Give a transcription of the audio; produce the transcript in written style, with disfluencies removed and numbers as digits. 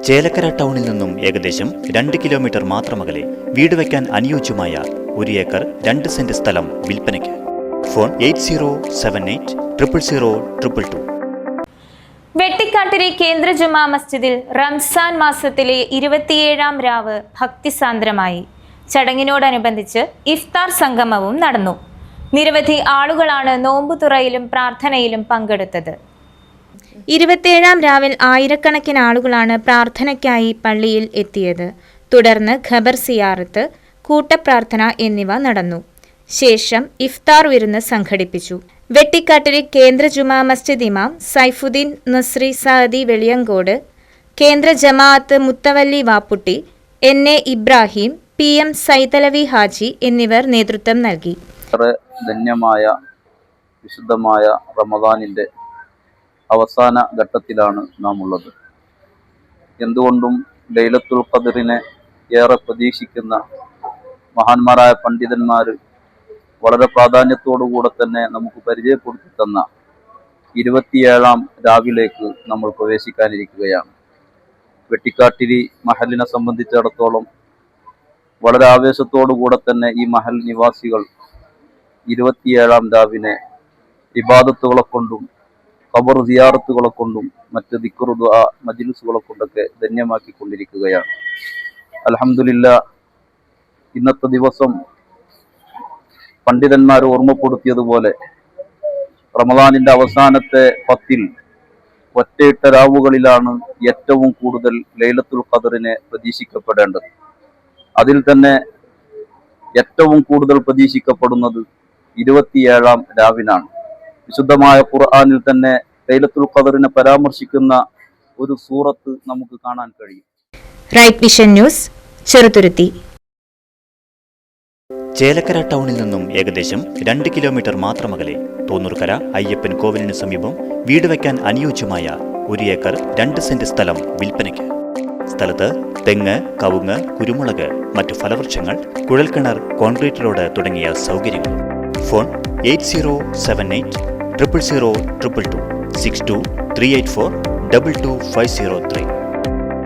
ചേലക്കര ടൗണിൽ നിന്നും ഏകദേശം 2 കിലോമീറ്റർ മാത്രമകലെ വീട് വയ്ക്കാൻ അനുയോജ്യമായ 1 ഏക്കർ 2 സെന്റ് സ്ഥലം വിൽപ്പനയ്ക്ക്. ഫോൺ 8078000222. വെട്ടിക്കാട്ടിരി കേന്ദ്ര ജുമാ മസ്ജിദിൽ റംസാൻ മാസത്തിലെ 27ാം രാവ് ഭക്തിസാന്ദ്രമായി. ചടങ്ങിനോടനുബന്ധിച്ച് ഇഫ്താർ സംഗമവും നടന്നു. നിരവധി ആളുകളാണ് നോമ്പുതുറയിലും പ്രാർത്ഥനയിലും പങ്കെടുത്തത്. 27ാം രാവിൽ ആയിരക്കണക്കിന് ആളുകളാണ് പ്രാർത്ഥനയ്ക്കായി പള്ളിയിൽ എത്തിയത്. തുടർന്ന് ഖബർ സിയാറത്ത്, കൂട്ടപ്രാർത്ഥന എന്നിവ നടന്നു. ശേഷം ഇഫ്താർ വിരുന്ന് സംഘടിപ്പിച്ചു. വെട്ടിക്കാട്ടിരി കേന്ദ്ര ജുമാ മസ്ജിദ് ഇമാം സൈഫുദ്ദീൻ നസ്രി സാദി വെളിയങ്കോട്, കേന്ദ്ര ജമാഅത്ത് മുത്തവല്ലി വാപ്പുട്ടി, NA ഇബ്രാഹിം, PM സൈതലവി ഹാജി എന്നിവർ നേതൃത്വം നൽകി. ധന്യമായ വിശുദ്ധമായ റമദാനിൻ്റെ അവസാന ഘട്ടത്തിലാണ് നാം ഉള്ളത്. എന്തുകൊണ്ടും ലൈലത്തുൽ ഖദറിനെ ഏറെ പ്രതീക്ഷിക്കുന്ന മഹാന്മാരായ പണ്ഡിതന്മാർ വളരെ പ്രാധാന്യത്തോടുകൂടെ തന്നെ നമുക്ക് പരിചയപ്പെടുത്തി തന്ന 27ാം രാവിലേക്ക് നമ്മൾ പ്രവേശിക്കാനിരിക്കുകയാണ്. വെട്ടിക്കാട്ടിരി മഹലിനെ സംബന്ധിച്ചിടത്തോളം വളരെ ആവേശത്തോടുകൂടെ തന്നെ ഈ മഹൽ നിവാസികൾ 27ാം രാവിനെ ഇബാദത്തുകളെ കൊണ്ടും ഖബർ സിയാറത്തുകളെ കൊണ്ടും മറ്റ് ദിക്ർ ദുആ മജ്ലിസുകളെ കൊണ്ടൊക്കെ ധന്യമാക്കിക്കൊണ്ടിരിക്കുകയാണ്. അൽഹംദുലില്ലാ, ഇന്നത്തെ ദിവസം പണ്ഡിതന്മാർ ഓർമ്മപ്പെടുത്തിയതുപോലെ റമദാനിൻ്റെ അവസാനത്തെ 10 ഒറ്റയിട്ട രാവുകളിലാണ് ഏറ്റവും കൂടുതൽ ലൈലത്തുൽ ഖദറിനെ പ്രതീക്ഷിക്കപ്പെടേണ്ടത്. അതിൽ തന്നെ ഏറ്റവും കൂടുതൽ പ്രതീക്ഷിക്കപ്പെടുന്നത് 27ാം രാവിനാണ്. വിശുദ്ധമായ ഖുർആനിൽ തന്നെ ലൈലത്തുൽ ഖദറിനെ പരാമർശിക്കുന്ന ഒരു സൂറത്ത് നമുക്ക് കാണാൻ കഴിയും. Right vision news, Cheruthuruthy. Chelakkara ടൗണിൽ നിന്നും ഏകദേശം 2 കിലോമീറ്റർ മാത്രമകലെ തോന്നൂർക്കര അയ്യപ്പൻ കോവിലിന് സമീപം വീട് വയ്ക്കാൻ അനുയോജ്യമായ 1 ഏക്കർ 2 സെന്റ് സ്ഥലം വിൽപ്പനയ്ക്ക്. സ്ഥലത്ത് തെങ്ങ്, കവുങ്ങ്, കുരുമുളക്, മറ്റു ഫലവൃക്ഷങ്ങൾ, കുഴൽക്കിണർ, കോൺക്രീറ്റ് റോഡ് തുടങ്ങിയ സൗകര്യങ്ങൾ. ഫോൺ 8078000222 62 384 22503.